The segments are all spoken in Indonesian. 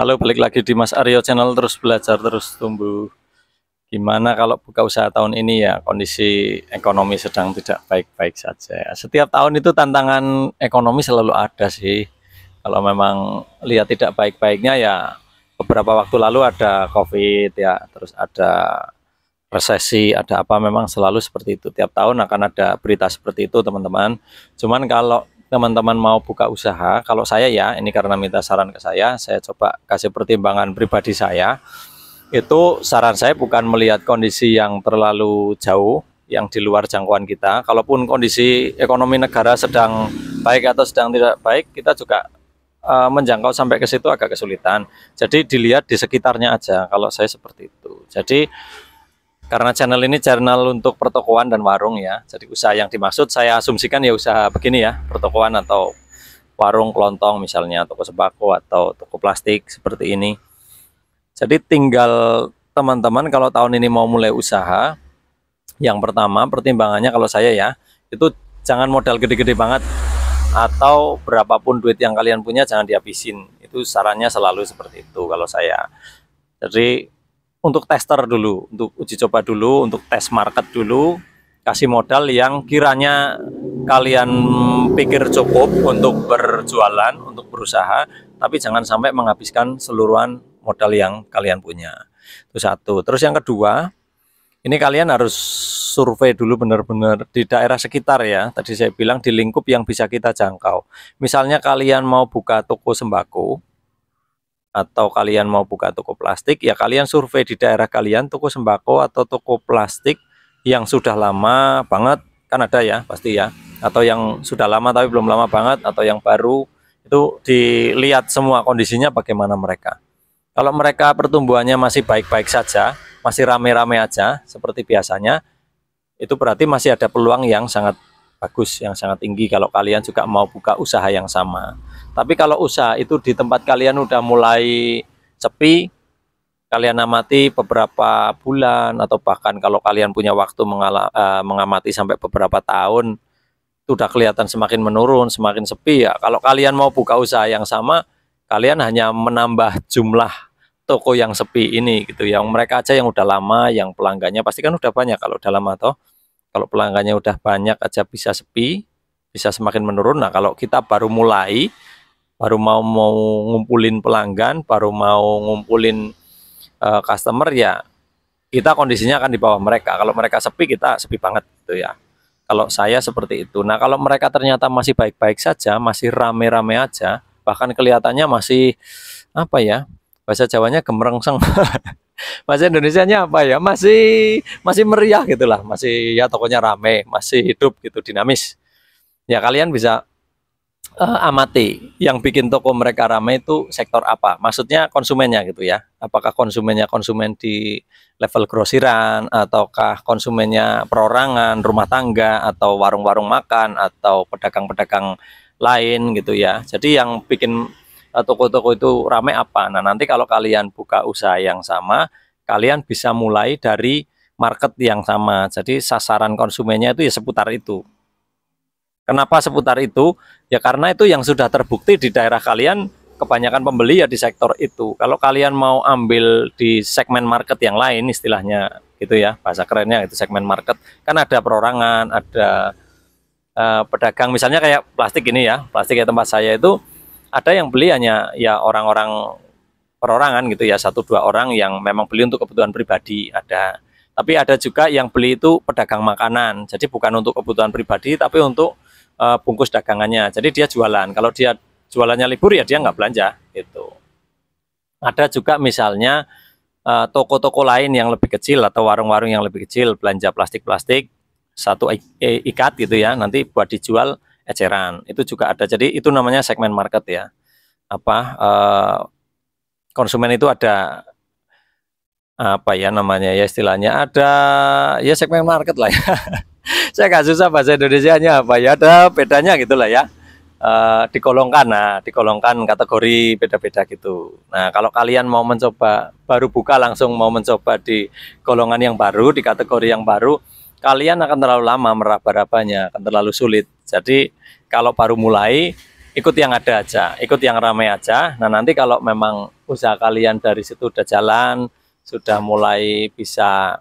Halo, balik lagi di Mas Aryo Channel, terus belajar, terus tumbuh. Gimana kalau buka usaha tahun ini ya, kondisi ekonomi sedang tidak baik-baik saja. Setiap tahun itu tantangan ekonomi selalu ada sih. Kalau memang lihat tidak baik-baiknya ya, beberapa waktu lalu ada COVID ya, terus ada resesi, ada apa, memang selalu seperti itu. Tiap tahun akan ada berita seperti itu, teman-teman. Cuman kalau teman-teman mau buka usaha, kalau saya ya, ini karena minta saran ke saya coba kasih pertimbangan pribadi saya. Itu saran saya bukan melihat kondisi yang terlalu jauh, yang di luar jangkauan kita. Kalaupun kondisi ekonomi negara sedang baik atau sedang tidak baik, kita juga menjangkau sampai ke situ agak kesulitan. Jadi dilihat di sekitarnya aja, kalau saya seperti itu. Jadi karena channel ini channel untuk pertokoan dan warung ya, jadi usaha yang dimaksud saya asumsikan ya usaha begini ya, pertokoan atau warung kelontong misalnya, toko sembako atau toko plastik seperti ini. Jadi tinggal teman-teman kalau tahun ini mau mulai usaha, yang pertama pertimbangannya kalau saya ya, itu jangan modal gede-gede banget, atau berapapun duit yang kalian punya jangan dihabisin. Itu sarannya selalu seperti itu kalau saya. Jadi untuk tester dulu, untuk uji coba dulu, untuk tes market dulu, kasih modal yang kiranya kalian pikir cukup untuk berjualan, untuk berusaha, tapi jangan sampai menghabiskan seluruhan modal yang kalian punya. Itu satu. Terus yang kedua, ini kalian harus survei dulu benar-benar di daerah sekitar ya. Tadi saya bilang di lingkup yang bisa kita jangkau. Misalnya kalian mau buka toko sembako, atau kalian mau buka toko plastik, ya kalian survei di daerah kalian toko sembako atau toko plastik yang sudah lama banget, kan ada ya pasti ya, atau yang sudah lama tapi belum lama banget, atau yang baru. Itu dilihat semua kondisinya bagaimana mereka. Kalau mereka pertumbuhannya masih baik-baik saja, masih rame-rame aja seperti biasanya, itu berarti masih ada peluang yang sangat bagus, yang sangat tinggi kalau kalian juga mau buka usaha yang sama. Tapi kalau usaha itu di tempat kalian udah mulai sepi, kalian amati beberapa bulan, atau bahkan kalau kalian punya waktu mengamati sampai beberapa tahun, itu udah kelihatan semakin menurun, semakin sepi ya. Kalau kalian mau buka usaha yang sama, kalian hanya menambah jumlah toko yang sepi ini gitu. Yang mereka aja yang udah lama, yang pelanggannya pasti kan udah banyak kalau udah lama toh. Kalau pelanggannya udah banyak aja bisa sepi, bisa semakin menurun. Nah kalau kita baru mulai, baru mau ngumpulin pelanggan, baru mau ngumpulin customer ya, kita kondisinya akan di bawah mereka. Kalau mereka sepi, kita sepi banget gitu ya. Kalau saya seperti itu. Nah kalau mereka ternyata masih baik-baik saja, masih rame-rame aja, bahkan kelihatannya masih apa ya, bahasa Jawanya gemerengseng. Bahasa Indonesianya apa ya, masih meriah gitulah, masih ya tokonya rame, masih hidup gitu, dinamis. Ya kalian bisa amati yang bikin toko mereka ramai itu sektor apa, maksudnya konsumennya gitu ya. Apakah konsumennya konsumen di level grosiran, ataukah konsumennya perorangan, rumah tangga, atau warung-warung makan, atau pedagang-pedagang lain gitu ya. Jadi yang bikin toko-toko itu ramai apa. Nah nanti kalau kalian buka usaha yang sama, kalian bisa mulai dari market yang sama. Jadi sasaran konsumennya itu ya seputar itu. Kenapa seputar itu? Ya karena itu yang sudah terbukti di daerah kalian, kebanyakan pembeli ya di sektor itu. Kalau kalian mau ambil di segmen market yang lain, istilahnya gitu ya, bahasa kerennya itu segmen market, kan ada perorangan, ada pedagang, misalnya kayak plastik ini ya, plastik ya tempat saya itu, ada yang beli hanya ya orang-orang perorangan gitu ya, 1-2 orang yang memang beli untuk kebutuhan pribadi ada. Tapi ada juga yang beli itu pedagang makanan, jadi bukan untuk kebutuhan pribadi, tapi untuk bungkus dagangannya. Jadi dia jualan. Kalau dia jualannya libur ya dia nggak belanja gitu. Ada juga misalnya toko-toko lain yang lebih kecil atau warung-warung yang lebih kecil belanja plastik-plastik satu ikat gitu ya, nanti buat dijual eceran. Itu juga ada. Jadi itu namanya segmen market ya. Konsumen itu ada apa ya namanya ya, istilahnya ada ya segmen market lah ya. Saya nggak susah bahasa Indonesianya apa ya, ada bedanya gitulah ya. Dikolongkan kategori beda-beda gitu. Nah kalau kalian mau mencoba baru buka langsung mau mencoba di golongan yang baru, di kategori yang baru, kalian akan terlalu lama meraba-rabanya, akan terlalu sulit. Jadi kalau baru mulai, ikut yang ada aja, ikut yang ramai aja. Nah, nanti kalau memang usaha kalian dari situ udah jalan, sudah mulai bisa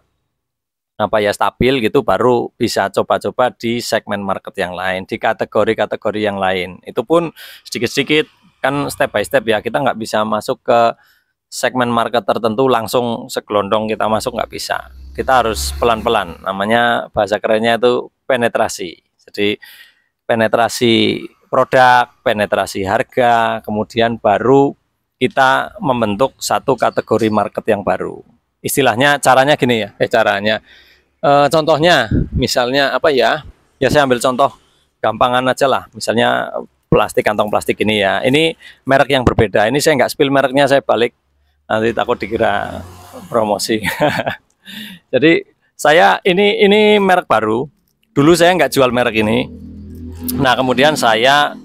apa ya stabil gitu, baru bisa coba-coba di segmen market yang lain, di kategori-kategori yang lain. Itu pun sedikit-sedikit, kan step by step ya. Kita nggak bisa masuk ke segmen market tertentu langsung segelondong kita masuk, nggak bisa. Kita harus pelan-pelan. Namanya bahasa kerennya itu penetrasi. Jadi penetrasi produk, penetrasi harga, kemudian baru kita membentuk satu kategori market yang baru. Istilahnya caranya gini ya, contohnya misalnya apa ya? Ya saya ambil contoh gampangan aja lah. Misalnya plastik, kantong plastik ini ya. Ini merek yang berbeda. Ini saya nggak spill mereknya, saya balik nanti takut dikira promosi. Jadi saya ini merek baru. Dulu saya nggak jual merek ini. Nah, kemudian saya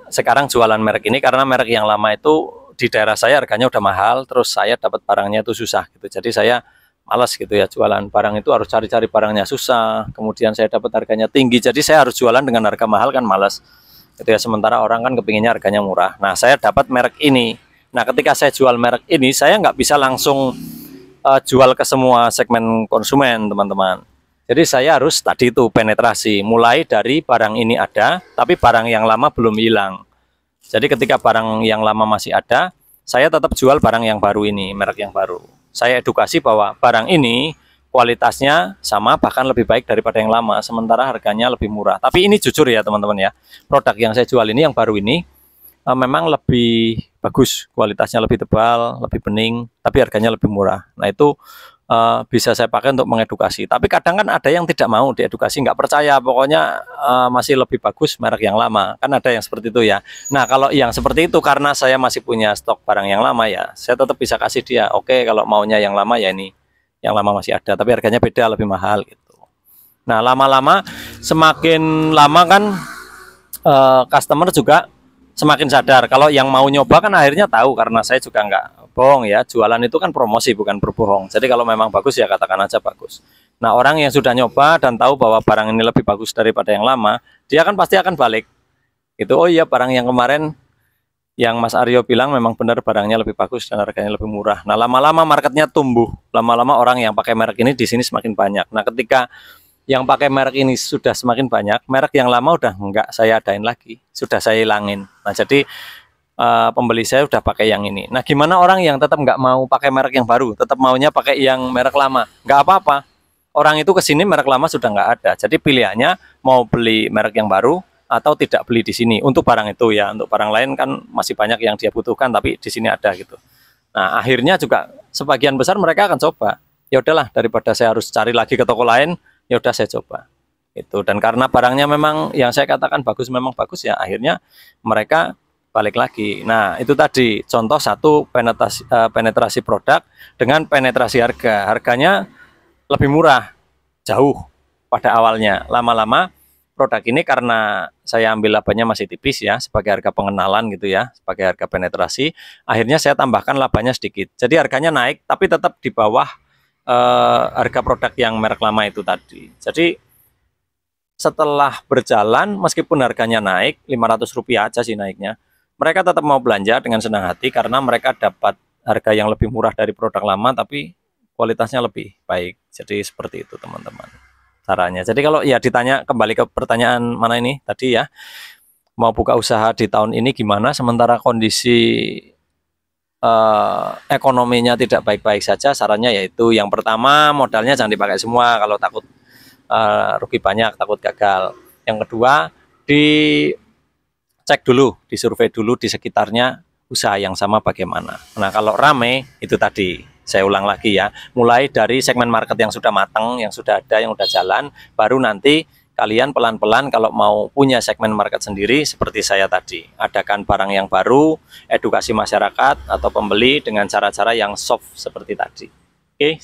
sekarang jualan merek ini karena merek yang lama itu di daerah saya harganya udah mahal, terus saya dapat barangnya itu susah gitu. Jadi saya malas gitu ya, jualan barang itu harus cari-cari barangnya susah, kemudian saya dapat harganya tinggi, jadi saya harus jualan dengan harga mahal, kan malas gitu ya. Sementara orang kan kepinginnya harganya murah. Nah, saya dapat merek ini. Nah, ketika saya jual merek ini, saya nggak bisa langsung jual ke semua segmen konsumen, teman-teman. Jadi saya harus tadi itu penetrasi, mulai dari barang ini ada, tapi barang yang lama belum hilang. Jadi ketika barang yang lama masih ada, saya tetap jual barang yang baru ini, merek yang baru. Saya edukasi bahwa barang ini kualitasnya sama, bahkan lebih baik daripada yang lama, sementara harganya lebih murah. Tapi ini jujur ya teman-teman ya, produk yang saya jual ini, yang baru ini, memang lebih bagus, kualitasnya lebih tebal, lebih bening, tapi harganya lebih murah. Nah, itu bisa saya pakai untuk mengedukasi. Tapi kadang kan ada yang tidak mau diedukasi, nggak percaya, pokoknya masih lebih bagus merek yang lama. Kan ada yang seperti itu ya. Nah, kalau yang seperti itu karena saya masih punya stok barang yang lama ya, saya tetap bisa kasih dia, oke, kalau maunya yang lama ya ini, yang lama masih ada, tapi harganya beda, lebih mahal gitu. Nah, lama-lama, semakin lama kan customer juga semakin sadar. Kalau yang mau nyoba kan akhirnya tahu, karena saya juga nggak bohong ya, jualan itu kan promosi, bukan berbohong. Jadi kalau memang bagus ya katakan aja bagus. Nah, orang yang sudah nyoba dan tahu bahwa barang ini lebih bagus daripada yang lama, dia kan pasti akan balik itu. Oh iya, barang yang kemarin yang Mas Aryo bilang memang benar, barangnya lebih bagus dan harganya lebih murah. Nah, lama-lama marketnya tumbuh, lama-lama orang yang pakai merek ini di sini semakin banyak. Nah, ketika yang pakai merek ini sudah semakin banyak, merek yang lama udah enggak saya adain lagi, sudah saya hilangin. Nah, jadi pembeli saya udah pakai yang ini. Nah, gimana orang yang tetap nggak mau pakai merek yang baru, tetap maunya pakai yang merek lama? Nggak apa-apa. Orang itu kesini merek lama sudah nggak ada. Jadi pilihannya mau beli merek yang baru atau tidak beli di sini. Untuk barang itu ya, untuk barang lain kan masih banyak yang dia butuhkan, tapi di sini ada gitu. Nah, akhirnya juga sebagian besar mereka akan coba. Ya udahlah, daripada saya harus cari lagi ke toko lain, ya udah saya coba. Itu, dan karena barangnya memang yang saya katakan bagus, memang bagus ya, akhirnya mereka balik lagi. Nah, itu tadi contoh satu, penetrasi produk dengan penetrasi harga. Harganya lebih murah jauh pada awalnya. Lama-lama produk ini karena saya ambil labanya masih tipis ya, sebagai harga pengenalan gitu ya, sebagai harga penetrasi, akhirnya saya tambahkan labanya sedikit. Jadi harganya naik tapi tetap di bawah harga produk yang merek lama itu tadi. Jadi setelah berjalan, meskipun harganya naik, Rp500 aja sih naiknya, mereka tetap mau belanja dengan senang hati karena mereka dapat harga yang lebih murah dari produk lama tapi kualitasnya lebih baik. Jadi seperti itu teman-teman caranya. Jadi kalau ya ditanya kembali ke pertanyaan mana ini tadi ya, mau buka usaha di tahun ini gimana sementara kondisi ekonominya tidak baik-baik saja, sarannya yaitu yang pertama, modalnya jangan dipakai semua kalau takut rugi banyak, takut gagal. Yang kedua, dicek dulu, disurvei dulu di sekitarnya usaha yang sama bagaimana. Nah, kalau rame itu tadi saya ulang lagi ya, mulai dari segmen market yang sudah matang, yang sudah ada, yang sudah jalan, baru nanti kalian pelan-pelan kalau mau punya segmen market sendiri seperti saya tadi, adakan barang yang baru, edukasi masyarakat atau pembeli dengan cara-cara yang soft seperti tadi. Oke.